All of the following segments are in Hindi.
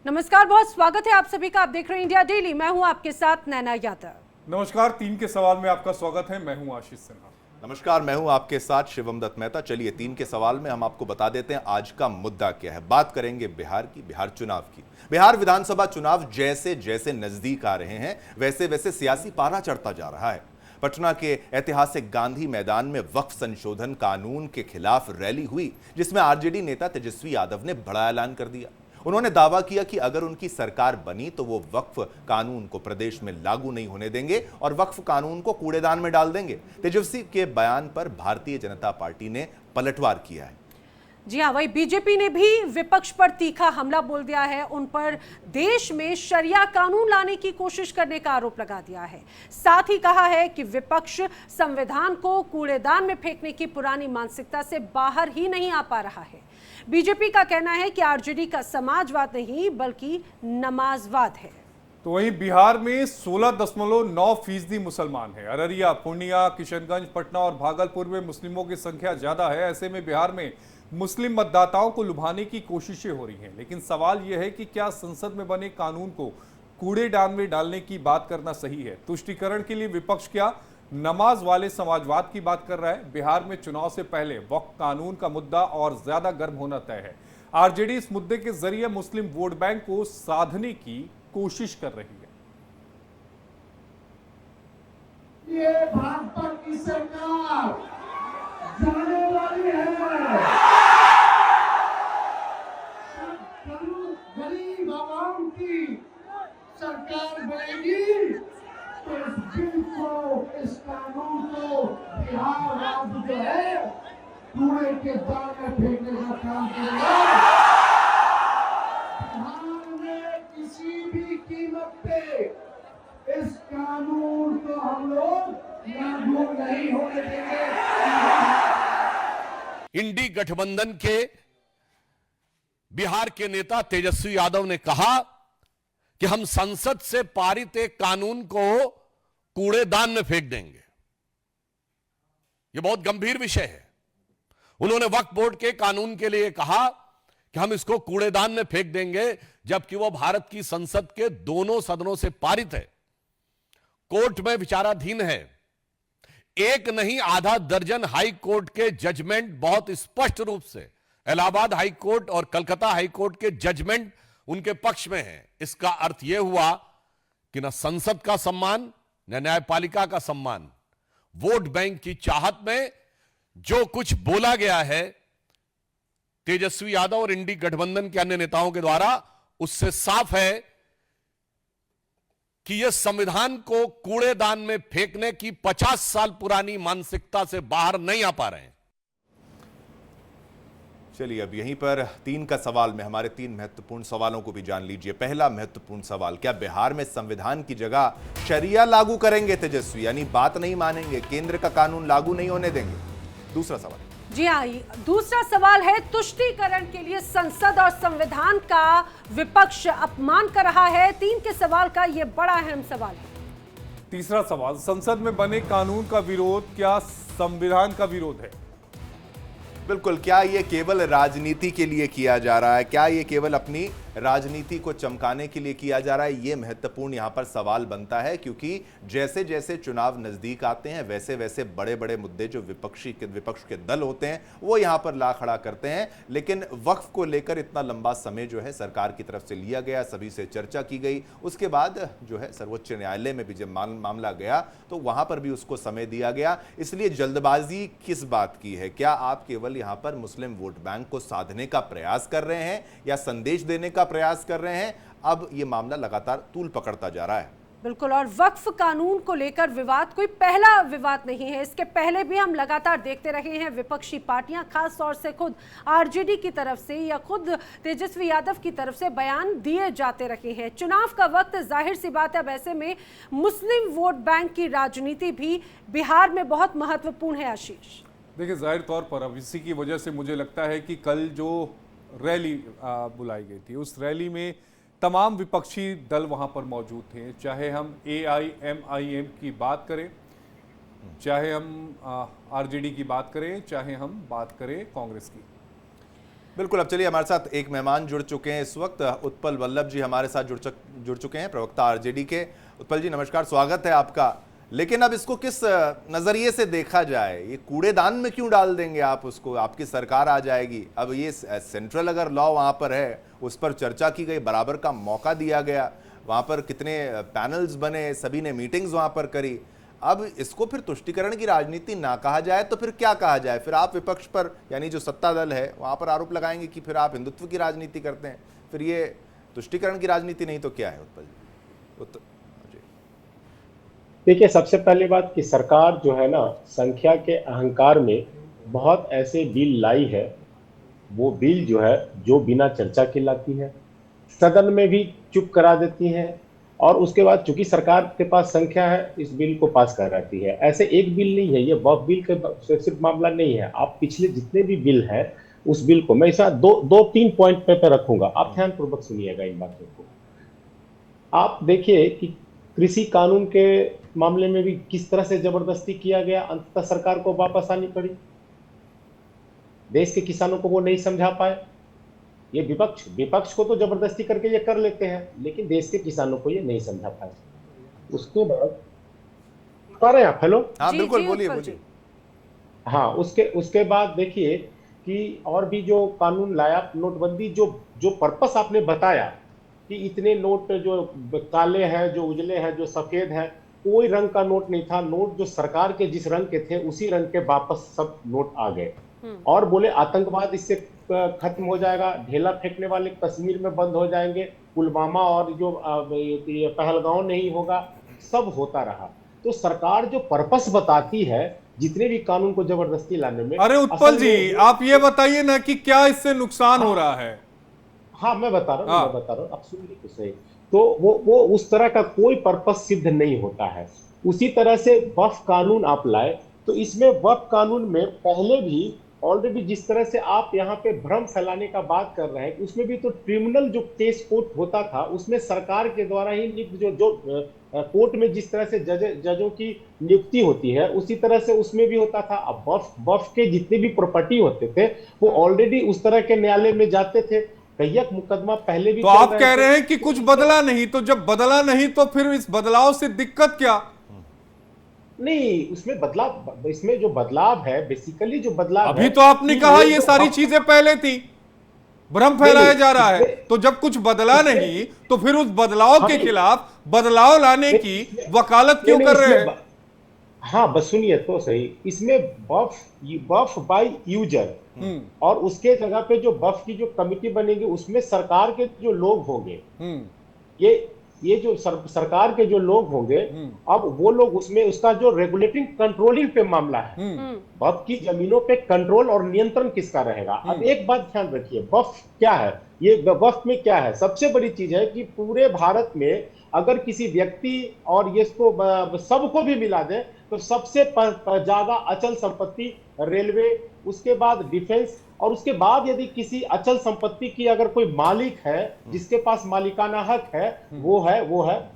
नमस्कार, बहुत स्वागत है आप सभी का। आप देख रहे हैं इंडिया डेली। मैं हूं आपके साथ नैना यादव। नमस्कार, 3 के सवाल में आपका स्वागत है। मैं हूं आशीष सिन्हा। नमस्कार, मैं हूं आपके साथ शिवम दत्त मेहता। चलिए 3 के सवाल में हम आपको बता देते हैं आज का मुद्दा क्या है। बात करेंगे बिहार की, बिहार चुनाव की। बिहार विधानसभा चुनाव जैसे जैसे नजदीक आ रहे हैं वैसे वैसे सियासी पारा चढ़ता जा रहा है। पटना के ऐतिहासिक गांधी मैदान में वक्फ संशोधन कानून के खिलाफ रैली हुई, जिसमें आरजेडी नेता तेजस्वी यादव ने बड़ा ऐलान कर दिया। उन्होंने दावा किया कि अगर उनकी सरकार बनी तो वो वक्फ कानून को प्रदेश में लागू नहीं होने देंगे और वक्फ कानून को कूड़ेदान में डाल देंगे। तेजस्वी के बयान पर भारतीय जनता पार्टी ने पलटवार किया है। जी हाँ, वही बीजेपी ने भी विपक्ष पर तीखा हमला बोल दिया है। उन पर देश में शरिया कानून लाने की कोशिश करने का आरोप लगा दिया है। साथ ही कहा है कि विपक्ष संविधान को कूड़ेदान में फेंकने की पुरानी मानसिकता से बाहर ही नहीं आ पा रहा है। बीजेपी का कहना है कि आरजेडी का समाजवाद नहीं बल्कि नमाजवाद है। तो वहीं बिहार में 16.9% मुसलमान है। अररिया, पूर्णिया, किशनगंज, पटना और भागलपुर में मुस्लिमों की संख्या ज्यादा है। ऐसे में बिहार में मुस्लिम मतदाताओं को लुभाने की कोशिशें हो रही हैं। लेकिन सवाल यह है कि क्या संसद में बने कानून को कूड़ेदान में डालने की बात करना सही है? तुष्टीकरण के लिए विपक्ष क्या नमाज वाले समाजवाद की बात कर रहा है? बिहार में चुनाव से पहले वक्फ कानून का मुद्दा और ज्यादा गर्म होना तय है। आरजेडी इस मुद्दे के जरिए मुस्लिम वोट बैंक को साधने की कोशिश कर रही है। ये भाजपा की सरकार जाने वाली है। गरीब आवाम की सरकार बनेगी तो इस बिल को, इस कानून को बिहार राज्य जो है कूड़े के दान में फेंकने का काम करेगा। बिहार में किसी भी कीमत पे इस कानून को हम लोग लागू नहीं होने देंगे। इंडी गठबंधन के बिहार के नेता तेजस्वी यादव ने कहा कि हम संसद से पारित एक कानून को कूड़ेदान में फेंक देंगे। यह बहुत गंभीर विषय है। उन्होंने वक्फ बोर्ड के कानून के लिए कहा कि हम इसको कूड़ेदान में फेंक देंगे, जबकि वह भारत की संसद के दोनों सदनों से पारित है, कोर्ट में विचाराधीन है। एक नहीं आधा दर्जन हाई कोर्ट के जजमेंट बहुत स्पष्ट रूप से इलाहाबाद हाई कोर्ट और कलकत्ता हाई कोर्ट के जजमेंट उनके पक्ष में है। इसका अर्थ यह हुआ कि न संसद का सम्मान न न्यायपालिका का सम्मान। वोट बैंक की चाहत में जो कुछ बोला गया है तेजस्वी यादव और इंडी गठबंधन के अन्य नेताओं के द्वारा, उससे साफ है कि यह संविधान को कूड़ेदान में फेंकने की 50 साल पुरानी मानसिकता से बाहर नहीं आ पा रहे हैं। चलिए अब यहीं पर 3 का सवाल में हमारे 3 महत्वपूर्ण सवालों को भी जान लीजिए। पहला महत्वपूर्ण सवाल, क्या बिहार में संविधान की जगह शरिया लागू करेंगे तेजस्वी? यानी बात नहीं मानेंगे, केंद्र का कानून लागू नहीं होने देंगे। दूसरा सवाल, जी हाँ, दूसरा सवाल है तुष्टीकरण के लिए संसद और संविधान का विपक्ष अपमान कर रहा है। 3 के सवाल का यह बड़ा अहम सवाल है। तीसरा सवाल, संसद में बने कानून का विरोध क्या संविधान का विरोध है? बिल्कुल, क्या ये केवल राजनीति के लिए किया जा रहा है? क्या ये केवल अपनी राजनीति को चमकाने के लिए किया जा रहा है? ये महत्वपूर्ण यहां पर सवाल बनता है, क्योंकि जैसे जैसे चुनाव नजदीक आते हैं वैसे वैसे बड़े बड़े मुद्दे जो विपक्ष के दल होते हैं वो यहां पर ला खड़ा करते हैं। लेकिन वक्फ को लेकर इतना लंबा समय जो है सरकार की तरफ से लिया गया, सभी से चर्चा की गई, उसके बाद जो है सर्वोच्च न्यायालय में भी जब मामला गया तो वहां पर भी उसको समय दिया गया। इसलिए जल्दबाजी किस बात की है? क्या आप केवल यहां पर मुस्लिम वोट बैंक को साधने का प्रयास कर रहे हैं या संदेश देने का प्रयास कर रहे हैं? अब यह मामला लगातार तूल पकड़ता जा रहा है। बिल्कुल, और वक्फ कानून को लेकर विवाद कोई पहला विवाद नहीं है। इसके पहले भी हम लगातार देखते रहे हैं विपक्षी पार्टियां, खास तौर से खुद आरजेडी की तरफ से या खुद तेजस्वी यादव की तरफ से बयान दिए जाते रहे हैं। चुनाव का वक्त, जाहिर सी बात है, अब ऐसे में मुस्लिम वोट बैंक की राजनीति भी बिहार में बहुत महत्वपूर्ण है। आशीष, देखिए, जाहिर तौर पर अब इसी की वजह से मुझे लगता है कि कल जो रैली बुलाई गई थी उस रैली में तमाम विपक्षी दल वहां पर मौजूद थे। चाहे हम AIMIM की बात करें, चाहे हम आरजेडी की बात करें, चाहे हम बात करें कांग्रेस की। बिल्कुल। अब चलिए, हमारे साथ एक मेहमान जुड़ चुके हैं इस वक्त, उत्पल वल्लभ जी हमारे साथ जुड़ चुके हैं, प्रवक्ता आरजेडी के। उत्पल जी नमस्कार, स्वागत है आपका। लेकिन अब इसको किस नजरिए से देखा जाए? ये कूड़ेदान में क्यों डाल देंगे आप उसको? आपकी सरकार आ जाएगी। अब ये सेंट्रल अगर लॉ वहां पर है, उस पर चर्चा की गई, बराबर का मौका दिया गया, वहां पर कितने पैनल्स बने, सभी ने मीटिंग्स वहां पर करी। अब इसको फिर तुष्टीकरण की राजनीति ना कहा जाए तो फिर क्या कहा जाए? फिर आप विपक्ष पर, यानी जो सत्ता दल है, वहां पर आरोप लगाएंगे कि फिर आप हिंदुत्व की राजनीति करते हैं। फिर ये तुष्टीकरण की राजनीति नहीं तो क्या है उत्पल जी? देखिए, सबसे पहली बात कि सरकार जो है ना, संख्या के अहंकार में बहुत ऐसे बिल लाई है, वो बिल जो है जो बिना चर्चा के लाती है, सदन में भी चुप करा देती है, और उसके बाद चूंकि सरकार के पास संख्या है, इस बिल को पास कर रहती है। ऐसे एक बिल नहीं है, ये वक्फ बिल का सिर्फ मामला नहीं है। आप पिछले जितने भी बिल है, उस बिल को मैं ऐसा दो तीन पॉइंट पे रखूंगा, आप ध्यानपूर्वक सुनिएगा इन बातों को। आप देखिए कि कृषि कानून के मामले में भी किस तरह से जबरदस्ती किया गया, अंततः सरकार को वापस आनी पड़ी। देश के किसानों को वो नहीं समझा पाए। ये विपक्ष को तो जबरदस्ती करके ये कर लेते हैं, लेकिन देश के किसानों को ये नहीं समझा पाए। उसके बाद आ रहे हैं आप? हेलो, हाँ जी, बिल्कुल, जी, बोलिए उत्पल बोलिए। हाँ, उसके बाद देखिए कि और भी जो कानून लाया, नोटबंदी, जो पर्पस आपने बताया कि इतने नोट जो काले हैं, जो उजले हैं, जो सफेद हैं, कोई रंग का नोट नहीं था। नोट जो सरकार के जिस रंग के थे, उसी रंग के वापस सब नोट आ गए। और बोले आतंकवाद इससे खत्म हो जाएगा, ढेला फेंकने वाले कश्मीर में बंद हो जाएंगे, पुलवामा और जो पहलगांव नहीं होगा, सब होता रहा। तो सरकार जो पर्पस बताती है जितने भी कानून को जबरदस्ती लाने में। अरे उत्पल जी, आप ये बताइए ना कि क्या इससे नुकसान हो रहा है? हाँ, मैं बता रहा हूँ, आप सुनिए तो सही। तो वो उस तरह का कोई पर्पस सिद्ध नहीं होता है। उसी तरह से वक्फ कानून आप लाए, तो इसमें वक्फ कानून में पहले भी ऑलरेडी जिस तरह से आप यहाँ पे भ्रम फैलाने का बात कर रहे हैं, उसमें भी तो ट्रिब्यूनल जो केस कोर्ट होता था, उसमें सरकार के द्वारा ही जो कोर्ट में जिस तरह से जजों की नियुक्ति होती है, उसी तरह से उसमें भी होता था। अब वक्फ के जितने भी प्रॉपर्टी होते थे, वो ऑलरेडी उस तरह के न्यायालय में जाते थे। कई मुकदमा पहले भी। तो आप कह रहे हैं कि कुछ बदला नहीं, तो जब बदला नहीं तो फिर इस बदलाव से दिक्कत क्या? नहीं, उसमें बदलाव, इसमें जो बदलाव है, बेसिकली जो बदलाव अभी तो आपने कहा ये सारी चीजें पहले थी, भ्रम फैलाया जा रहा है। तो जब कुछ बदला नहीं तो फिर उस बदलाव के खिलाफ बदलाव लाने की वकालत क्यों कर रहे हैं? हाँ, बस सुनिए तो सही। इसमें वक्फ बाय यूजर, और उसके जगह पे जो वक्फ की जो कमिटी बनेगी, उसमें सरकार के जो लोग होंगे, ये जो सरकार के जो लोग होंगे, अब वो लोग उसमें उसका जो रेगुलेटिंग कंट्रोलिंग पे मामला है, वक्फ की जमीनों पे कंट्रोल और नियंत्रण किसका रहेगा। अब एक बात ध्यान रखिए, वक्फ क्या है, ये वक्फ में क्या है, सबसे बड़ी चीज है कि पूरे भारत में अगर किसी व्यक्ति और ये इसको सबको भी मिला दे, तो सबसे ज्यादा अचल संपत्ति रेलवे, उसके बाद डिफेंस, और उसके बाद यदि किसी अचल संपत्ति की अगर कोई मालिक है जिसके पास मालिकाना हक है, वो है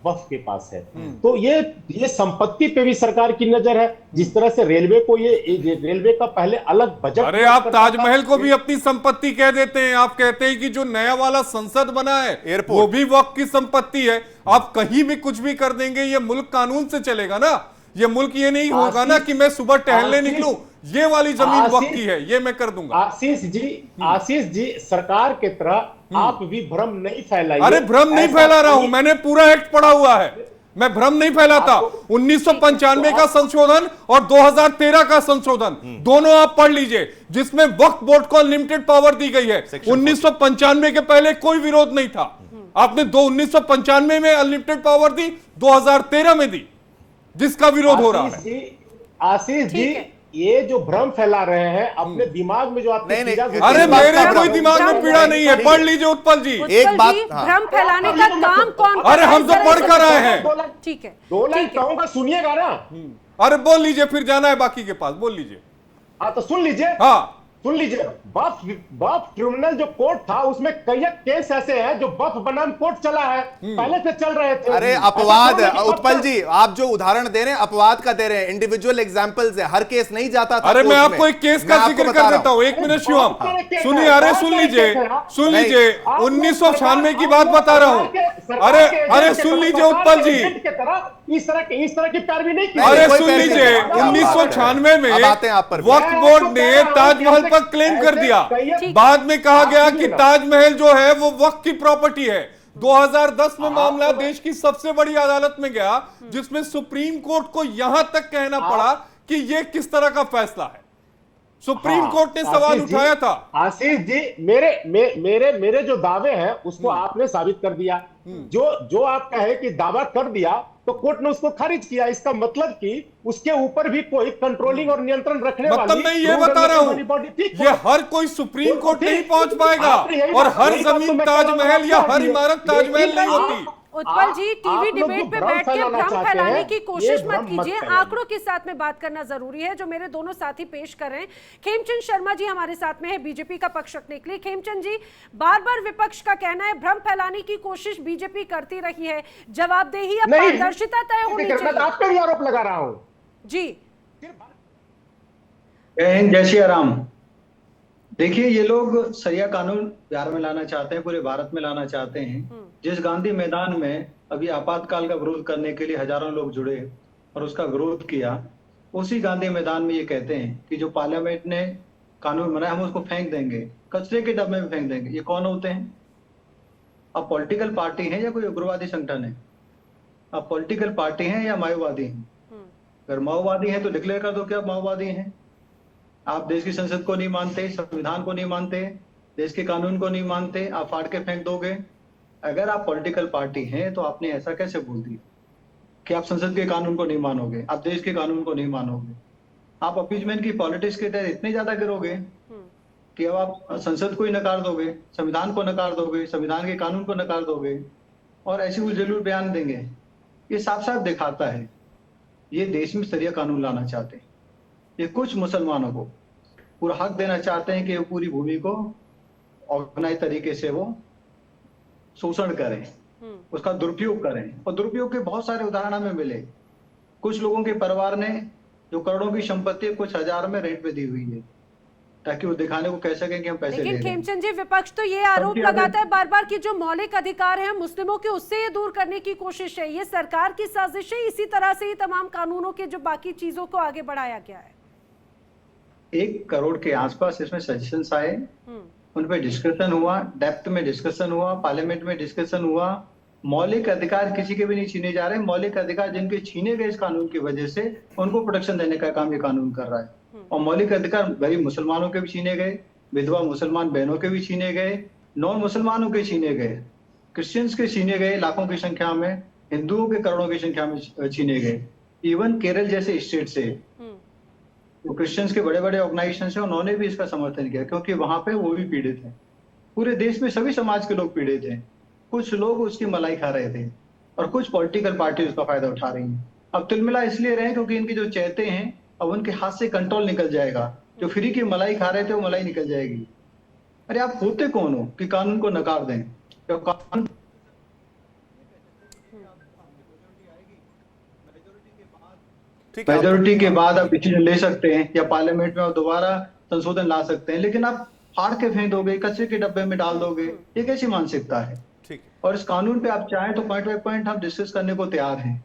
वक्फ के पास है। तो ये संपत्ति पे भी सरकार की नजर है। जिस तरह से रेलवे को ये रेलवे का पहले अलग बजट। अरे आप ताजमहल को भी अपनी संपत्ति कह देते हैं। आप कहते हैं कि जो नया वाला संसद बना है एयरपोर्ट, वो भी वक्फ की संपत्ति है। आप कहीं भी कुछ भी कर देंगे, ये मुल्क कानून से चलेगा ना। ये मुल्क ये नहीं होगा ना कि मैं सुबह टहलने निकलूं, ये वाली जमीन वक्त की है, ये मैं कर दूंगा। आशीष जी, सरकार के तरह आप भी भ्रम नहीं फैलाइए। अरे भ्रम नहीं फैला रहा हूं, मैंने पूरा एक्ट पढ़ा हुआ है, मैं भ्रम नहीं फैलाता। 1995 का संशोधन और 2013 का संशोधन दोनों आप पढ़ लीजिए, जिसमें वक्फ बोर्ड को अनलिमिटेड पावर दी गई है। 1995 के पहले कोई विरोध नहीं था। आपने 1995 में अनलिमिटेड पावर दी, 2013 में दी, जिसका विरोध हो रहा है। आशीष जी, ये जो भ्रम फैला रहे हैं अपने दिमाग में, जो आपने अरे मेरे कोई दिमाग में पीड़ा नहीं है, पढ़ लीजिए उत्पल जी। एक बात, भ्रम फैलाने का काम कौन? अरे हम तो पढ़ कर आए हैं। ठीक है, 2 लाइन कहूंगा, सुनिएगा ना। अरे बोल लीजिए, फिर जाना है बाकी के पास, बोल लीजिए। तो सुन लीजिए। हाँ, सुन लीजिए, वक्फ ट्रिब्यूनल जो कोर्ट था उसमें कई केस ऐसे हैं जो वक्फ बनाम कोर्ट चला है, पहले से चल रहे थे। अरे अपवाद, उत्पल जी आप जो उदाहरण दे रहे हैं अपवाद का दे रहे हैं, इंडिविजुअल एग्जांपल्स है, हर केस नहीं जाता था। अरे मैं आपको एक केस का जिक्र कर देता हूं, 1 मिनट शिवम सुनिए। अरे सुन लीजिए 1996 की बात बता रहा हूं। अरे सुन लीजिए उत्पल जी, इस तरह की पैरवी नहीं की। अरे सुन लीजिए 1996 में वक्फ बोर्ड ने ताजमहल पर क्लेम कर दिया, बाद में कहा गया कि ताजमहल जो है वो वक्फ की प्रॉपर्टी है। 2010 में मामला देश की सबसे बड़ी अदालत में गया, जिसमें सुप्रीम कोर्ट को यहां तक कहना पड़ा कि यह किस तरह का फैसला है। सुप्रीम कोर्ट ने सवाल उठाया था। आशीष जी, मेरे जो दावे हैं उसको आपने साबित कर दिया। जो आप कहे कि दावा कर दिया तो कोर्ट ने उसको खारिज किया। इसका मतलब कि उसके ऊपर भी कोई कंट्रोलिंग और नियंत्रण रखने वाली, मतलब मैं ये बता रहा हूं, ये हर कोई सुप्रीम कोर्ट नहीं पहुंच पाएगा, और हर जमीन ताजमहल या हर इमारत ताजमहल नहीं होती। उत्पल जी, टीवी डिबेट पे बैठ के भ्रम फैलाने की कोशिश मत मत कीजिए, आंकड़ों के साथ में बात करना जरूरी है, जो मेरे दोनों साथी पेश कर रहे हैं। खेमचंद शर्मा जी हमारे साथ में है बीजेपी का पक्ष रखने के लिए। खेमचंद जी, बार बार विपक्ष का कहना है भ्रम फैलाने की कोशिश बीजेपी करती रही है, जवाबदेही और पारदर्शिता तय होनी चाहिए। मैं आप पे भी आरोप लगा रहा हूं जी। जय श्री राम। देखिए, ये लोग सरिया कानून बिहार में लाना चाहते हैं, पूरे भारत में लाना चाहते हैं। जिस गांधी मैदान में अभी आपातकाल का विरोध करने के लिए हजारों लोग जुड़े और उसका विरोध किया, उसी गांधी मैदान में ये कहते हैं कि जो पार्लियामेंट ने कानून बनाया हम उसको फेंक देंगे, कचरे के डब्बे में फेंक देंगे। ये कौन होते हैं? अब पॉलिटिकल पार्टी है या कोई उग्रवादी संगठन है? अब पॉलिटिकल पार्टी है या माओवादी है? अगर माओवादी है तो डिक्लेयर कर दो कि आप माओवादी हैं। आप देश की संसद को नहीं मानते, संविधान को नहीं मानते, देश के कानून को नहीं मानते, आप फाड़ के फेंक दोगे। अगर आप पॉलिटिकल पार्टी हैं तो आपने ऐसा कैसे बोल दिया कि आप संसद के कानून को नहीं मानोगे, आप देश के कानून को नहीं मानोगे? आप अपीजमेंट की पॉलिटिक्स के तहत इतने ज्यादा गिरोगे कि अब आप संसद को ही नकार दोगे, संविधान को नकार दोगे, संविधान के कानून को नकार दोगे और ऐसे उलझुल बयान देंगे। ये साफ साफ दिखाता है ये देश में शरिया कानून लाना चाहते हैं। ये कुछ मुसलमानों को पूरा हक देना चाहते हैं कि वो पूरी भूमि को ऑर्गेनाइज तरीके से वो शोषण करें, उसका दुरुपयोग करें। और दुरुपयोग के बहुत सारे उदाहरण हमें मिले। कुछ लोगों के परिवार ने जो करोड़ों की संपत्ति कुछ हजार में रेंट पे दी हुई है, ताकि वो दिखाने को कह सकें कि हम पैसे ले रहे हैं। लेकिन खेमचंद जी, विपक्ष तो ये आरोप लगाता है बार बार कि जो मौलिक अधिकार हैं मुस्लिमों के, उससे ये दूर करने की कोशिश है। ये सरकार की साजिश है, इसी तरह से ही तमाम कानूनों के जो बाकी चीजों को आगे बढ़ाया गया है। 1 करोड़ के आसपास इसमें सजेशंस आए, उन पे डिस्कशन हुआ, डेप्थ में डिस्कशन हुआ, पार्लियामेंट में डिस्कशन हुआ। मौलिक अधिकार किसी के भी नहीं छीने जा रहे। मौलिक अधिकार जिनके छीने गए इस कानून की वजह से, उनको प्रोटेक्शन देने का काम ये कानून कर रहा है। और मौलिक अधिकार गरीब मुसलमानों के भी छीने गए, विधवा मुसलमान बहनों के भी छीने गए, नॉन मुसलमानों के छीने गए, क्रिश्चियंस के छीने गए लाखों की संख्या में, हिंदुओं के करोड़ों की संख्या में छीने गए। इवन केरल जैसे स्टेट से तो क्रिश्चियंस के बड़े बड़े ऑर्गेनाइजेशन है, उन्होंने भी इसका समर्थन किया, क्योंकि वहां पे वो भी पीड़ित हैं। पूरे देश में सभी समाज के लोग पीड़ित हैं। कुछ लोग उसकी मलाई खा रहे थे और कुछ पॉलिटिकल पार्टी उसका फायदा उठा रही हैं। अब तिलमिला इसलिए रहे क्योंकि इनकी जो चहते हैं अब उनके हाथ से कंट्रोल निकल जाएगा। जो फ्री की मलाई खा रहे थे वो मलाई निकल जाएगी। अरे आप होते कौन हो कि कानून को नकार दें? मेजोरिटी के बाद आप डिसीजन ले सकते हैं या पार्लियामेंट में आप दोबारा संशोधन ला सकते हैं, लेकिन आप फाड़ के फेंक दोगे, कचरे के डब्बे में डाल दोगे। ये कैसी मानसिकता है? और इस कानून पे आप चाहें तो पॉइंट बाय पॉइंट हम डिस्कस करने को तैयार हैं।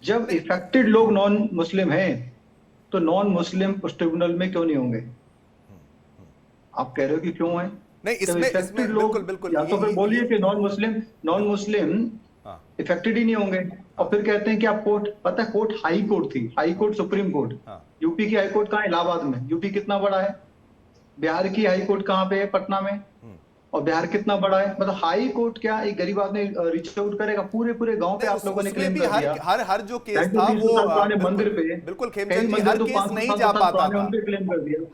जब इफेक्टेड लोग नॉन मुस्लिम हैं तो नॉन मुस्लिम उस ट्रिब्यूनल में क्यों नहीं होंगे? आप कह रहे हो कि क्यों है? नहीं, इसमें लोग बिल्कुल या तो फिर बोलिए कि नॉन मुस्लिम इफेक्टेड ही नहीं होंगे। और फिर कहते हैं कि आप कोर्ट, पता है कोर्ट हाई कोर्ट थी, high court supreme court. UP की हाई कोर्ट कहाँ है? इलाहाबाद में। यूपी कितना बड़ा है? बिहार की हाई कोर्ट कहाँ पे है? पटना में। और बिहार कितना बड़ा है? मतलब हाई कोर्ट क्या एक गरीब आदमी रीच आउट करेगा? पूरे गांव पे आप लोगों ने क्लेम कर दिया। हर जो केस था वो मंदिर पे, बिल्कुल खेमचंद जी, हर केस नहीं जा पाता था।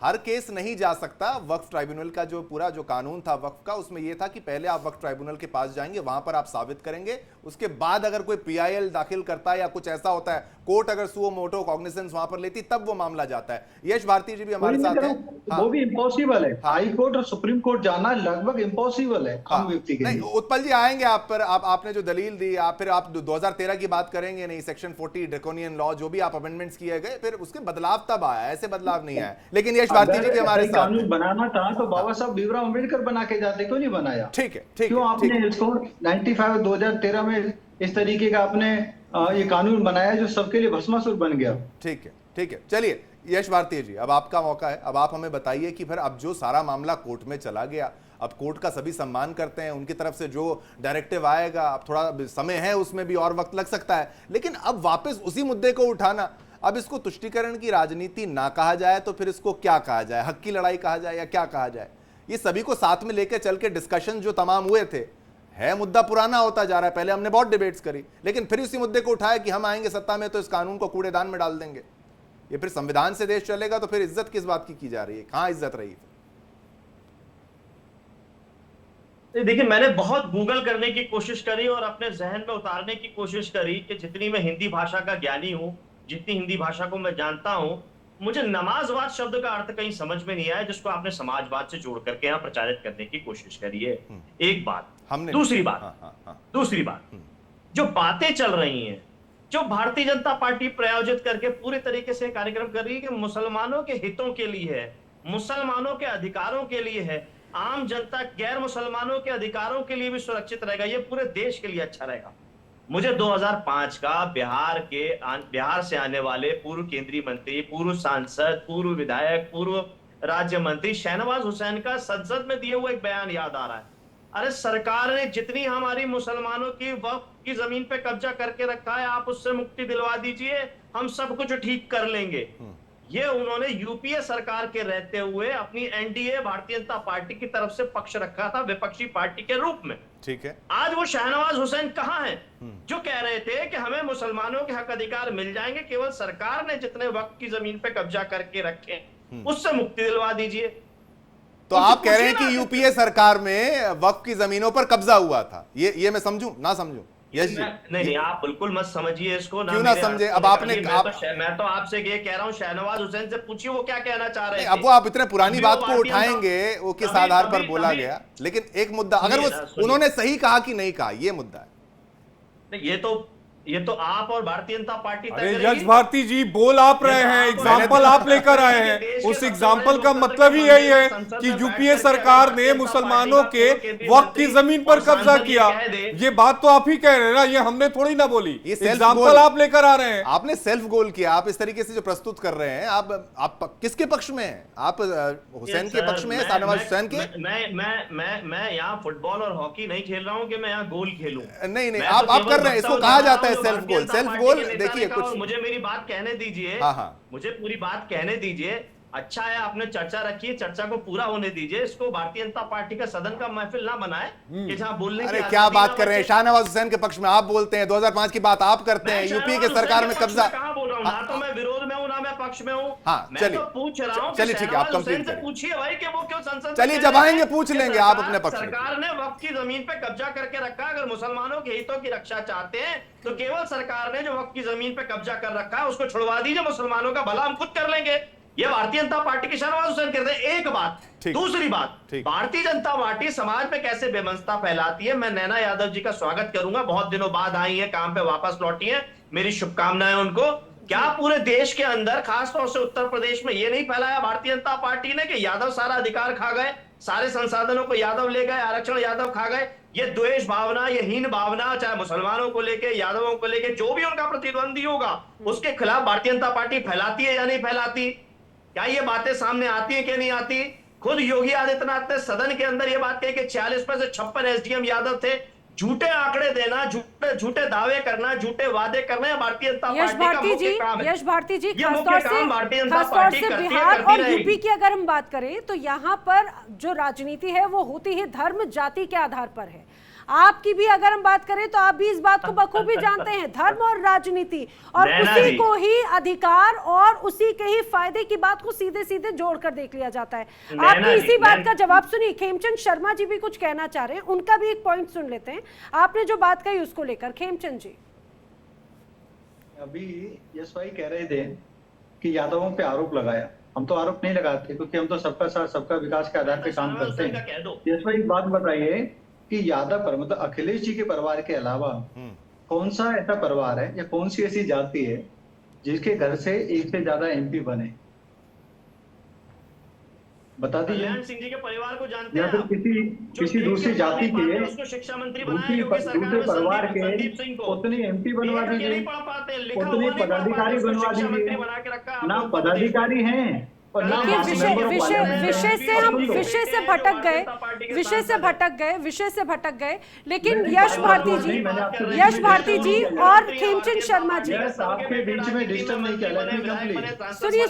हर केस नहीं जा सकता। वक्फ ट्राइब्यूनल का जो पूरा जो कानून था वक्फ का, उसमें यह था कि पहले आप वक्फ ट्राइब्यूनल के पास जाएंगे, वहां पर आप साबित करेंगे, उसके बाद अगर कोई PIL दाखिल करता है या कुछ ऐसा होता है, कोर्ट अगर सुओ मोटो कॉग्निजेंस वहां पर लेती तब वो मामला जाता है। यश भारती जी भी हमारे साथ हैं। वो भी इम्पॉसिबल है, हाई कोर्ट और सुप्रीम कोर्ट जाना लगभग इम्पॉसिबल है आम व्यक्ति के लिए। उत्पल जी आएंगे आप पर, आपने जो दलील दी, फिर आप 2013 की बात करेंगे नहीं, सेक्शन 40 ड्रैकोनियन लॉ जो भी आप अमेंडमेंट्स किए गए, फिर उसके बदलाव तब आया, ऐसे बदलाव नहीं आया। लेकिन यश भारती जी भी हमारे साथ कानून बनाना था तो बाबा साहब भीमराव अम्बेडकर बना के जाते, क्यों नहीं बनाया? ठीक है, ठीक क्यों है, आपने इसको 95 2013 में इस तरीके का आपने ये कानून बनाया जो सबके लिए भस्मासुर बन गया? ठीक है, ठीक है। चलिए यश भारती जी, अब आपका मौका है। अब आप हमें बताइए कि फिर अब जो सारा मामला कोर्ट में चला गया, अब कोर्ट का सभी सम्मान करते हैं, उनकी तरफ से जो डायरेक्टिव आएगा, अब थोड़ा समय है, उसमें भी और वक्त लग सकता है, लेकिन अब वापस उसी मुद्दे को उठाना, अब इसको तुष्टीकरण की राजनीति ना कहा जाए तो फिर इसको क्या कहा जाए? हक की लड़ाई कहा जाए या क्या कहा जाए? ये सभी को साथ में लेकर चल के डिस्कशन जो तमाम हुए थे, है मुद्दा पुराना होता जा रहा है। पहले हमने बहुत डिबेट्स करी, लेकिन फिर उसी मुद्दे को उठाया कि हम आएंगे सत्ता में तो इस कानून को कूड़ेदान में डाल देंगे। ये फिर संविधान से देश चलेगा तो फिर इज्जत किस बात की जा रही है? कहां इज्जत रही? देखिए, मैंने बहुत गूगल करने की कोशिश करी और अपने जहन में उतारने की कोशिश करी कि जितनी मैं हिंदी भाषा का ज्ञानी हूं, जितनी हिंदी भाषा को मैं जानता हूं, मुझे नमाजवाद शब्द का अर्थ कहीं समझ में नहीं आया, जिसको आपने समाजवाद से जोड़ करके यहाँ प्रचारित करने की कोशिश करी है। एक बात। हमने दूसरी बात, जो बातें चल रही हैं, जो भारतीय जनता पार्टी प्रायोजित करके पूरे तरीके से कार्यक्रम कर रही है कि मुसलमानों के हितों के लिए है, मुसलमानों के अधिकारों के लिए है, आम जनता गैर मुसलमानों के अधिकारों के लिए भी सुरक्षित रहेगा, ये पूरे देश के लिए अच्छा रहेगा। मुझे 2005 का बिहार से आने वाले पूर्व केंद्रीय मंत्री, पूर्व सांसद, पूर्व विधायक, पूर्व राज्य मंत्री शहनवाज हुसैन का संसद में दिए हुए एक बयान याद आ रहा है। अरे सरकार ने जितनी हमारी मुसलमानों की वक्फ की जमीन पे कब्जा करके रखा है, आप उससे मुक्ति दिलवा दीजिए, हम सब कुछ ठीक कर लेंगे। ये उन्होंने यूपीए सरकार के रहते हुए अपनी एनडीए भारतीय जनता पार्टी की तरफ से पक्ष रखा था, विपक्षी पार्टी के रूप में। ठीक है। आज वो शहनवाज हुसैन कहां हैं जो कह रहे थे कि हमें मुसलमानों के हक अधिकार मिल जाएंगे, केवल सरकार ने जितने वक्त की जमीन पे कब्जा करके रखे उससे मुक्ति दिलवा दीजिए। तो आप कह रहे हैं कि यूपीए सरकार में वक्फ की जमीनों पर कब्जा हुआ था, ये मैं समझूं ना समझूं? यस जी। नहीं, आप बिल्कुल मत समझिए इसको। क्यों ना समझे? अब आपने मैं तो आपसे ये कह रहा हूं, शहनवाज हुसैन से पूछिए वो क्या कहना चाह रहे हैं। अब वो आप इतने पुरानी बात को उठाएंगे, वो किस आधार पर बोला गया, लेकिन एक मुद्दा, अगर वो उन्होंने सही कहा कि नहीं कहा, ये मुद्दा है। ये तो आप और भारतीय जनता पार्टी। अरे यश भारती जी, बोल आप रहे हैं, एग्जाम्पल आप लेकर आए हैं, उस एग्जाम्पल का मतलब ही यही है कि यूपीए सरकार ने मुसलमानों के वक्त की जमीन पर कब्जा किया। ये बात तो आप ही कह रहे हैं ना, ये हमने थोड़ी ना बोली, ये एग्जाम्पल आप लेकर आ रहे हैं। आपने सेल्फ गोल किया। आप इस तरीके से जो प्रस्तुत कर रहे हैं, आप किसके पक्ष में हैं? आप हुसैन के पक्ष में हैं, शहनवाज हुसैन के? मैं यहाँ फुटबॉल और हॉकी नहीं खेल रहा हूँ कि मैं यहाँ गोल खेलूं। नहीं, आप कर रहे हैं, इसको कहा जाता है सेल्फ गोल। देखिए कुछ, मुझे मेरी बात कहने दीजिए। मुझे पूरी बात कहने दीजिए। अच्छा है आपने चर्चा रखी है, चर्चा को पूरा होने दीजिए। इसको भारतीय जनता पार्टी का सदन का महफिल ना बनाए कि जहां बोलने अरे क्या बात कर रहे हैं? शहनवाज हुसैन के पक्ष में आप बोलते हैं, 2005 की बात आप करते हैं, यूपी के सरकार में कब्जा। कहां बोल रहा हूं? ना तो मैं विरोध में हूं ना मैं पक्ष में हूं। मैं तो पूछ रहा हूं। चलिए ठीक है, आप कंप्लीट करिए। पूछिए भाई कि वो क्यों संसद। चलिए जब आएंगे पूछ लेंगे आप अपने पक्ष में। सरकार ने वक्फ की जमीन पे कब्जा करके रखा, अगर मुसलमानों के हितों की रक्षा चाहते हैं तो केवल सरकार ने जो वक्फ की जमीन पे कब्जा कर रखा है उसको छुड़वा दीजिए, मुसलमानों का भला हम खुद कर लेंगे। ये भारतीय जनता पार्टी के शहनवाज हुसैन कहते हैं। एक बात। दूसरी बात, भारतीय जनता पार्टी समाज में कैसे बेमनता फैलाती है। मैं नैना यादव जी का स्वागत करूंगा, बहुत दिनों बाद आई है, काम पे वापस लौटी है, मेरी शुभकामनाएं उनको। क्या पूरे देश के अंदर, खासतौर से उत्तर प्रदेश में, ये नहीं फैलाया भारतीय जनता पार्टी ने कि यादव सारा अधिकार खा गए, सारे संसाधनों को यादव ले गए, आरक्षण यादव खा गए? ये द्वेष भावना, ये हीन भावना, चाहे मुसलमानों को लेके, यादवों को लेके, जो भी उनका प्रतिद्वंदी होगा उसके खिलाफ भारतीय जनता पार्टी फैलाती है या नहीं फैलाती? क्या ये बातें सामने आती है कि नहीं आती? खुद योगी आदित्यनाथ ने सदन के अंदर ये बात कही कि 46 में से 56 एसडीएम यादव थे। झूठे आंकड़े देना, झूठे दावे करना, झूठे वादे करना भारतीय जनता पार्टी का मुख्य काम है। यश भारती जी, खासतौर से बिहार और यूपी की अगर हम बात करें तो यहाँ पर जो राजनीति है वो होती है धर्म जाति के आधार पर है। आपकी भी अगर हम बात करें तो आप भी इस बात को बखूबी जानते हैं, धर्म और राजनीति, और उसी को ही अधिकार और उसी के ही फायदे की बात को सीधे सीधे जोड़कर देख लिया जाता है। आपकी इसी बात का जवाब सुनिए, खेमचंद शर्मा जी भी कुछ कहना चाह रहे हैं, उनका भी एक पॉइंट सुन लेते हैं। आपने जो बात कही उसको लेकर, खेमचंद जी। अभी यश भाई कह रहे थे कि यादवों पे आरोप लगाया। हम तो आरोप नहीं लगाते, क्योंकि हम तो सबका साथ सबका विकास के आधार पे काम करते हैं। कह दो। यश भाई एक बात बताइए कि यादव पर मतलब अखिलेश जी के परिवार के अलावा कौन सा ऐसा परिवार है या कौन सी ऐसी जाति है जिसके घर से एक से ज्यादा एमपी बने? बता दीजिए। कल्याण सिंह जी के परिवार को जानते या हैं फिर आप? किसी दूसरी जाति के उसको शिक्षा मंत्री बनाया दूसरे योगी सरकार में परिवार के संदीप सिंह को। उतने एमपी बनवा ये दीजिए, नहीं पढ़ पाते, लिखा उतने हुआ नहीं पढ़ पाते, पदाधिकारी उसको बनवा शिक्षा मंत्री दीजिए। बना के रखा है ना आप लोग। पदाधिकारी हैं और ना देखिए, मास विषय मेंबर ऑफ विषय पार्लियामेंट विषय हैं। से हम विषय से भटक गए, विषय से भटक गए। लेकिन यश भारती जी और खेमचंद शर्मा जी, आपके बीच में डिस्टर्ब नहीं किया। Let me complete. सुनिए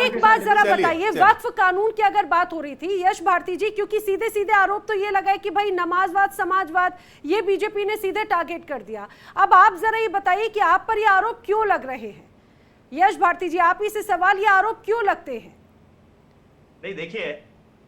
एक बात जरा चलिए, बताइए, चलिए। वक्फ कानून की अगर बात हो रही थी यश भारती जी, क्योंकि सीधे सीधे आरोप तो ये लगा है कि भाई नमाजवाद समाजवाद ये बीजेपी ने सीधे टारगेट कर दिया। अब आप जरा ये बताइए कि आप पर ये आरोप क्यों लग रहे हैं? यश भारती जी, आप ही से सवाल, ये आरोप क्यों लगते हैं? नहीं, देखिए,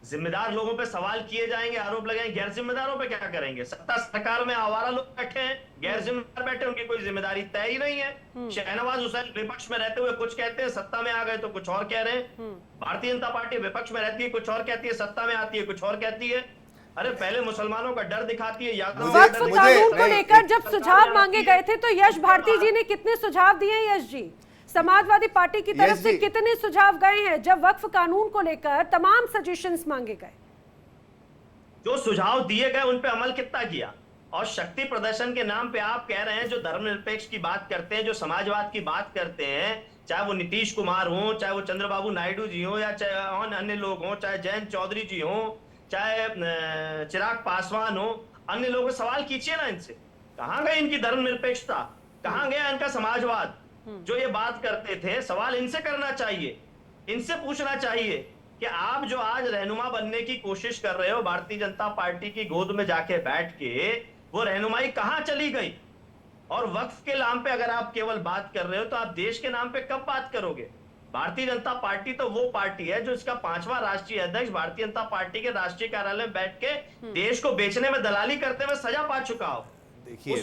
जिम्मेदार लोगों पे सवाल किए जाएंगे, आरोप लगाएंगे, गैर जिम्मेदारों पे क्या करेंगे? सत्ता सरकार में आवारा लोग बैठे हैं, गैर जिम्मेदार बैठे, उनकी कोई जिम्मेदारी तय ही नहीं है। शहनवाज हुसैन विपक्ष में रहते हुए कुछ कहते हैं, सत्ता में आ गए तो कुछ और कह रहे हैं। भारतीय जनता पार्टी विपक्ष में रहती है, कुछ और कहती है, सत्ता में आती है कुछ और कहती है। अरे पहले मुसलमानों का डर दिखाती है, यादव वक्फ कानून को लेकर जब सुझाव मांगे गए थे तो यश भारती जी ने कितने सुझाव दिए हैं? यश जी, समाजवादी पार्टी की तरफ से कितने सुझाव गए हैं जब वक्फ कानून को लेकर तमाम सजेशंस मांगे गए? जो सुझाव दिए गए उन पे अमल कितना किया? और शक्ति प्रदर्शन के नाम पे आप कह रहे हैं, जो धर्मनिरपेक्ष की बात करते हैं, जो समाजवाद की बात करते हैं, चाहे वो नीतीश कुमार हो, चाहे वो चंद्रबाबू नायडू जी हो, या चाहे अन्य लोग हो, चाहे जयंत चौधरी जी हो, चाहे चिराग पासवान हो, अन्य लोगों से सवाल कीजिए ना इनसे, कहां गई इनकी धर्मनिरपेक्षता? कहां गया इनका समाजवाद? जो ये बात करते थे, सवाल इनसे करना चाहिए, इनसे पूछना चाहिए कि आप जो आज रहनुमा बनने की कोशिश कर रहे हो भारतीय जनता पार्टी की गोद में जाके बैठ के, वो रहनुमाई कहां चली गई? और वक्फ के नाम पे अगर आप केवल बात कर रहे हो तो आप देश के नाम पे कब बात करोगे? भारतीय जनता पार्टी तो वो पार्टी है जो इसका 5वां राष्ट्रीय अध्यक्ष भारतीय जनता पार्टी के राष्ट्रीय कार्यालय में बैठ के देश को बेचने में दलाली करते हुए सजा पा चुका हो। देखिए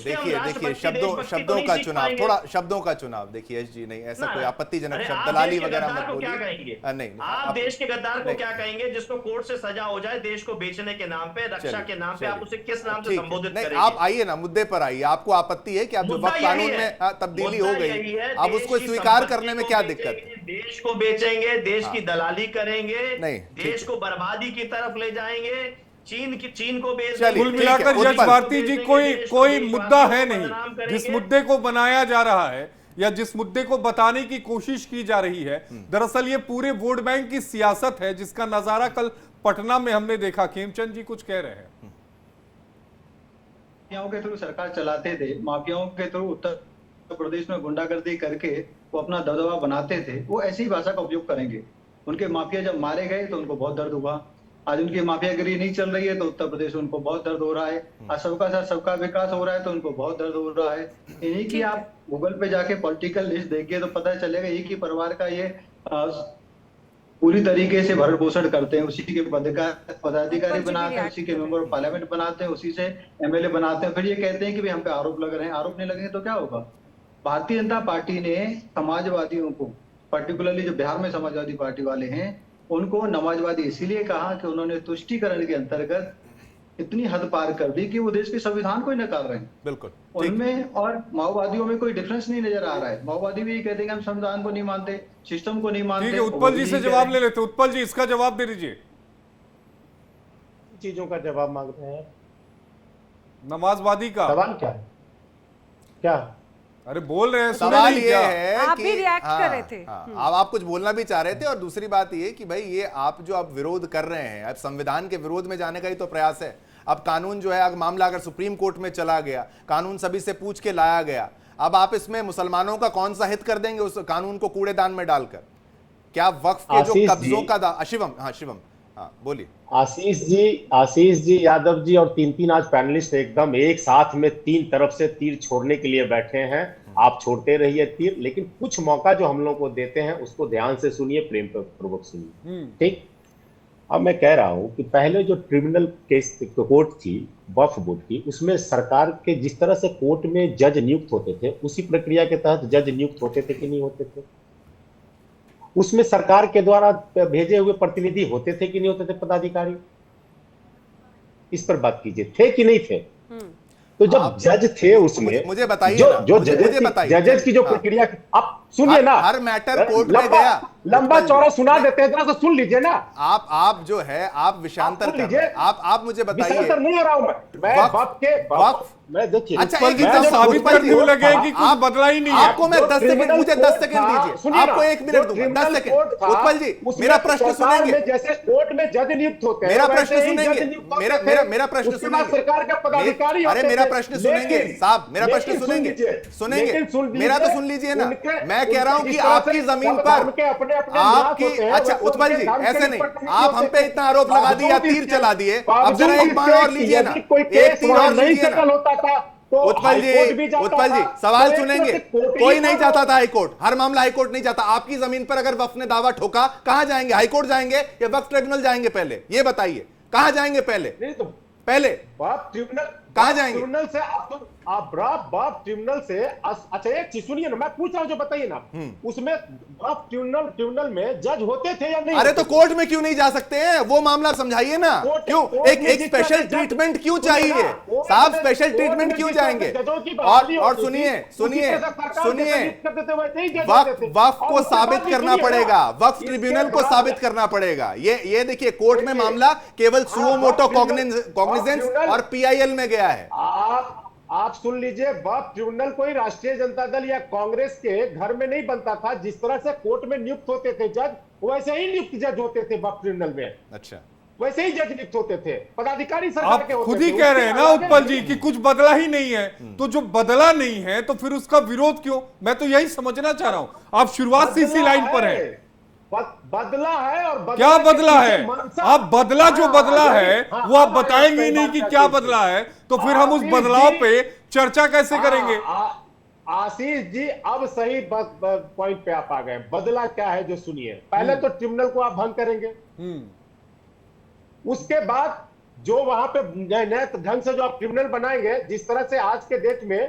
शब्दों का चुनाव, थोड़ा शब्दों का चुनाव। देखिए यश जी, नहीं ऐसा कोई आपत्तिजनक शब्द दलाली वगैरह मत बोलिए। नहीं, आप देश के गद्दार को क्या कहेंगे जिसको कोर्ट से सजा हो जाए देश को बेचने के नाम पे, रक्षा के नाम पे? आप उसे किस नाम से संबोधित करेंगे? आप आइए ना, मुद्दे पर आइए। आपको आपत्ति है कि आप जो वक्फ कानून में तब्दीली हो गई, आप उसको स्वीकार करने में क्या दिक्कत है? देश को बेचेंगे, देश की दलाली करेंगे, नहीं, देश को बर्बादी की तरफ ले जाएंगे, चीन को बेच कुल मिलाकर यश भारती जी, कोई मुद्दा है नहीं जिस मुद्दे को बनाया जा रहा है या जिस मुद्दे को बताने की कोशिश की जा रही है। दरअसल ये पूरे वोट बैंक की सियासत है जिसका नजारा कल पटना में हमने देखा। खेमचंद जी कुछ कह रहे हैं। माफियाओं के थ्रू सरकार चलाते थे, माफियाओं के थ्रू उत्तर प्रदेश में गुंडागर्दी करके वो अपना दबदबा बनाते थे, वो ऐसी ही भाषा का उपयोग करेंगे। उनके माफिया जब मारे गए तो उनको बहुत दर्द हुआ, आज उनकी माफियागिरी नहीं चल रही है तो उत्तर प्रदेश में उनको बहुत दर्द हो रहा है। आज सबका साथ सबका विकास हो रहा है तो उनको बहुत दर्द हो रहा है। इन्हीं की आप गूगल पे जाके पॉलिटिकल लिस्ट देखिए तो पता चलेगा एक ही परिवार का ये पूरी तरीके से भरण पोषण करते हैं। उसी के पदाधिकारी बनाते हैं, उसी के मेंबर ऑफ पार्लियामेंट बनाते हैं, उसी से एमएलए बनाते हैं, फिर ये कहते हैं कि भाई हम पे आरोप लग रहे हैं। आरोप नहीं लगेंगे तो क्या होगा? भारतीय जनता पार्टी ने समाजवादियों को, पर्टिकुलरली जो बिहार में समाजवादी पार्टी वाले हैं, उनको नमाजवादी इसीलिए कहा कि उन्होंने तुष्टीकरण के अंतर्गत इतनी हद पार कर दी कि वो देश के संविधान को ही नकार रहे हैं। बिल्कुल, उनमें और माओवादियों में कोई डिफरेंस नहीं नजर आ रहा है। माओवादी भी कहते हैं कि हम संविधान को नहीं मानते, सिस्टम को नहीं मानते। ठीक है, उत्पल जी से जवाब ले लेते। उत्पल जी, इसका जवाब दे दीजिए। चीजों का जवाब मांग रहे हैं। नमाजवादी का सवाल क्या है? क्या अरे बोल रहे हैं, सवाल ये है आप कि भी रिएक्ट कर रहे थे। अब आप कुछ बोलना भी चाह रहे थे। और दूसरी बात ये कि भाई ये आप जो अब विरोध कर रहे हैं, अब संविधान के विरोध में जाने का ही तो प्रयास है। अब कानून जो है, अगर मामला अगर सुप्रीम कोर्ट में चला गया, कानून सभी से पूछ के लाया गया, अब आप इसमें मुसलमानों का कौन सा हित कर देंगे उस कानून को कूड़ेदान में डालकर? क्या वक्फ के जो कब्जों का शिवम बोलिए। आशीष जी यादव जी और तीन आज पैनलिस्ट एकदम एक साथ में 3 तरफ से तीर छोड़ने के लिए बैठे हैं। आप छोड़ते रहिए तीर, लेकिन कुछ मौका जो हम लोग को देते हैं उसको ध्यान से सुनिए, प्रेम पूर्वक सुनिए, ठीक? अब मैं कह रहा हूं कि पहले जो ट्रिब्यूनल केस कोर्ट थी वक्फ बोर्ड की, उसमें सरकार के जिस तरह से कोर्ट में जज नियुक्त होते थे उसी प्रक्रिया के तहत जज नियुक्त होते थे कि नहीं होते थे? उसमें सरकार के द्वारा भेजे हुए प्रतिनिधि होते थे कि नहीं होते थे पदाधिकारी? इस पर बात कीजिए, थे कि नहीं थे? तो जब जज थे उसमें, मुझे बताइए जो ना, जो मुझे बताइए। जजेस की जो प्रक्रिया, आप सुनिए ना, हर मैटर कोर्ट में गया, लंबा चौड़ा सुना देते हैं, जरा सा सुन लीजिए ना। आप जो है आप विषयांतर कर रहे हैं। आप मुझे बताइए। विषयांतर नहीं हो रहा हूं मैं वक्फ मैं देखिए, अच्छा, उत्पल जी तो साबित करने लगे कि कुछ बदला ही नहीं है। आपको मैं 10 सेकंड, मुझे 10 सेकंड दीजिए, आपको 1 मिनट दूंगा, 10 सेकंड। उत्पल जी मेरा प्रश्न सुनेंगे? जैसे कोर्ट में जज नियुक्त होते हैं, मेरा प्रश्न सुनेंगे? मेरा प्रश्न सुनेंगे? सरकार का पदाधिकारी अरे मेरा प्रश्न सुनेंगे साहब, मेरा प्रश्न सुनेंगे? मेरा तो सुन लीजिए ना। मैं कह रहा हूं कि आपकी जमीन पर आपकी, अच्छा उत्पल जी ऐसे नहीं, आप हम पे इतना आरोप लगा दिया, तीर चला दिए, अब जरा एक बार और लीजिए ना, एक तीर और लीजिए ना। उत्पल जी सवाल सुनेंगे? कोई नहीं जाता था हाईकोर्ट, हर मामला हाईकोर्ट नहीं जाता। आपकी जमीन पर अगर वक्फ ने दावा ठोका, कहां जाएंगे? हाईकोर्ट जाएंगे या वक्फ ट्रिब्यूनल जाएंगे? पहले ये बताइए, कहां जाएंगे? पहले ट्रिब्यूनल कहां जाएंगे? ट्रिब्यूनल से आप ट्रिब्यूनल से, अच्छा एक चीज सुनिए ना, मैं पूछ रहा हूं जो बताइए ना, उसमें आप ट्रिब्यूनल में जज होते थे या नहीं? अरे तो कोर्ट में क्यों नहीं जा सकते हैं? वो मामला समझाइए ना। क्यों एक स्पेशल ट्रीटमेंट क्यों चाहिए साहब? स्पेशल ट्रीटमेंट क्यों जाएंगे? और सुनिए वक्फ को साबित करना पड़ेगा, वक्फ ट्रिब्यूनल को साबित करना पड़ेगा। ये देखिए, कोर्ट में मामला केवल सुओ मोटो कॉग्निजेंस और पीआईएल में गया है। आप सुन लीजिए, वक्फ ट्रिब्यूनल कोई राष्ट्रीय जनता दल या कांग्रेस के घर में नहीं बनता था। जिस तरह से कोर्ट में नियुक्त होते थे जज, वैसे ही नियुक्त जज होते थे वक्फ ट्रिब्यूनल में। अच्छा, वैसे ही जज नियुक्त होते थे, पदाधिकारी सरकार के आप होते खुद ही थे। कह रहे हैं ना उत्पल जी कि कुछ बदला ही नहीं है, तो जो बदला नहीं है तो फिर उसका विरोध क्यों? मैं तो यही समझना चाह रहा हूं। आप शुरुआत से इसी लाइन पर है। बदला है, और क्या बदला है? आप बदला जो बदला है वो आप बताएंगे ही नहीं कि क्या बदला है, तो फिर हम उस बदलाव पे चर्चा कैसे करेंगे? आशीष जी, अब सही पॉइंट पे आप आ गए। बदला क्या है जो सुनिए। पहले तो ट्रिब्यूनल को आप भंग करेंगे, उसके बाद जो वहां पे नए ढंग से जो आप ट्रिब्यूनल बनाएंगे, जिस तरह से आज के डेट में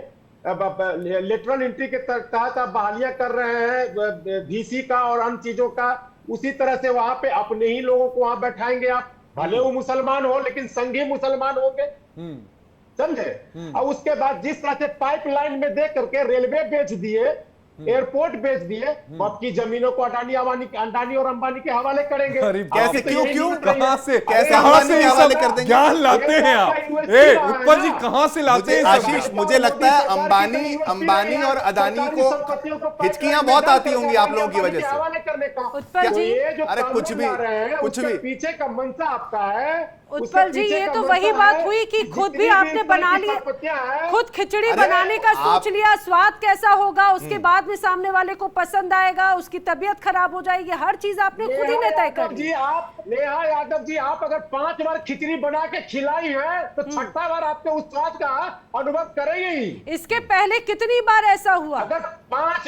लेटरल एंट्री के तहत आप बहालियां कर रहे हैं वीसी का और अन्य चीजों का, उसी तरह से वहां पे अपने ही लोगों को वहां बैठाएंगे आप, भले वो मुसलमान हो लेकिन संघी मुसलमान होंगे, समझे? और उसके बाद जिस तरह से पाइपलाइन में दे करके रेलवे बेच दिए, एयरपोर्ट बेच दिए, आपकी जमीनों को अडानी और अंबानी के हवाले करेंगे। कैसे? क्यों? कहां से अंबानी के हवाले कर देंगे? ज्ञान लाते हैं आप? उत्पल जी कहां से लाते हैं? आशीष, मुझे लगता है अंबानी और अदानी को हिचकियां बहुत आती होंगी आप लोगों की वजह से। उत्पल जी, अरे कुछ भी पीछे का मंशा आपका है। उत्पल जी, ये तो वही बात हुई कि खुद भी आपने बना लिया, खुद खिचड़ी बनाने का सोच लिया, स्वाद कैसा होगा उसके बाद में सामने वाले को पसंद आएगा, उसकी तबीयत खराब हो जाएगी, हर चीज आपने खुद ही ने तय कर ली। नेहा यादव जी, आप अगर 5 बार खिचड़ी बना के खिलाई है तो 6ठा बार आपके उस स्वाद का अनुभव करेंगे ही। इसके पहले कितनी बार ऐसा हुआ? अगर 5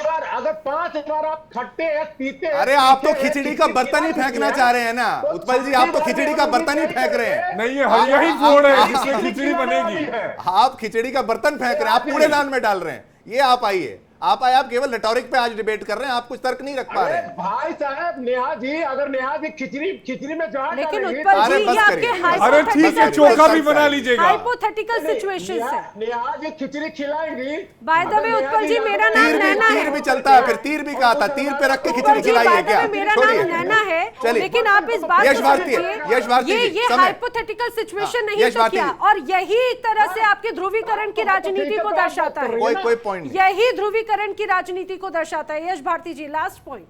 बार आप खट्टे हैं, पीते हैं। अरे आप तो खिचड़ी का बर्तन ही फेंकना चाह रहे हैं ना उत्पल जी, आप तो खिचड़ी का बर्तन ही फेंक रहे हैं। नहीं, ये यही फोड़ है जिसमें खिचड़ी बनेगी। आप खिचड़ी का बर्तन फेंक रहे हैं, आप कूड़ेदान में डाल रहे हैं। ये आप आइए, आप केवल रेटोरिक पे आज डिबेट कर रहे हैं, आप कुछ तर्क नहीं रख पा रहे हैं। भाई साहब, नेहा जी, अगर नेहा जी खिचड़ी में जहाँ लेकिन उत्पल जी, ये आपके अरे ठीक है, चोखा भी बना लीजिएगा। हाइपोथेटिकल सिचुएशन है। नेहा जी खिचड़ी खिलाएंगी। बाय द वे उत्पल जी, मेरा नाम नैना है। तीर भी चलता है, फिर तीर भी कहा था, तीर पे रख के खिचड़ी खिलाइए क्या? मेरा नाम नैना है, लेकिन आप इस बात यश भारती, ये हाइपोथेटिकल सिचुएशन नहीं तो क्या? और यही एक तरह से आपके ध्रुवीकरण की राजनीति को दर्शाता है। कोई पॉइंट, यही ध्रुवीकरण की राजनीति को दर्शाता है। यश भारती जी, लास्ट पॉइंट,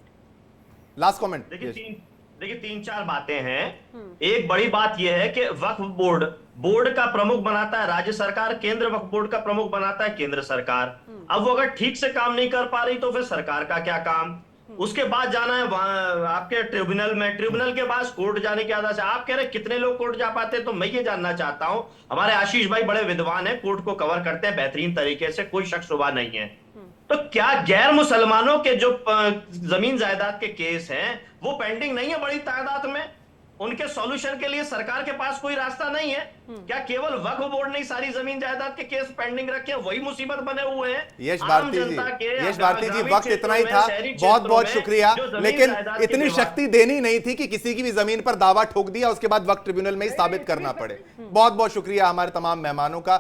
लास्ट कमेंट। देखिए 3-4 बातें हैं। एक बड़ी बात यह है कि वक्फ बोर्ड का प्रमुख बनाता है राज्य सरकार, केंद्र वक्फ बोर्ड का प्रमुख बनाता है केंद्र सरकार। अब वो अगर ठीक से काम नहीं कर पा रही तो फिर सरकार का क्या काम? उसके बाद जाना है आपके ट्रिब्यूनल में, ट्रिब्यूनल के बाद कोर्ट जाने की आदत है। आप कह रहे कितने लोग कोर्ट जा पाते हैं, तो मैं ये जानना चाहता हूं। हमारे आशीष भाई बड़े विद्वान हैं, कोर्ट को कवर करते हैं बेहतरीन तरीके से, कोई शक शुबा नहीं है। तो क्या गैर मुसलमानों के जो जमीन जायदाद के केस हैं वो पेंडिंग नहीं है बड़ी तादाद में? उनके सॉल्यूशन के लिए सरकार के पास कोई रास्ता नहीं है? क्या केवल वक्फ बोर्ड ने सारी जमीन जायदाद के केस पेंडिंग रखे, वही मुसीबत बने हुए हैं? यश भारती जी वक्त इतना ही था, बहुत बहुत शुक्रिया, लेकिन इतनी शक्ति देनी नहीं थी कि किसी की भी जमीन पर दावा ठोक दिया उसके बाद वक्त ट्रिब्यूनल में ही साबित करना पड़े। बहुत बहुत शुक्रिया हमारे तमाम मेहमानों का।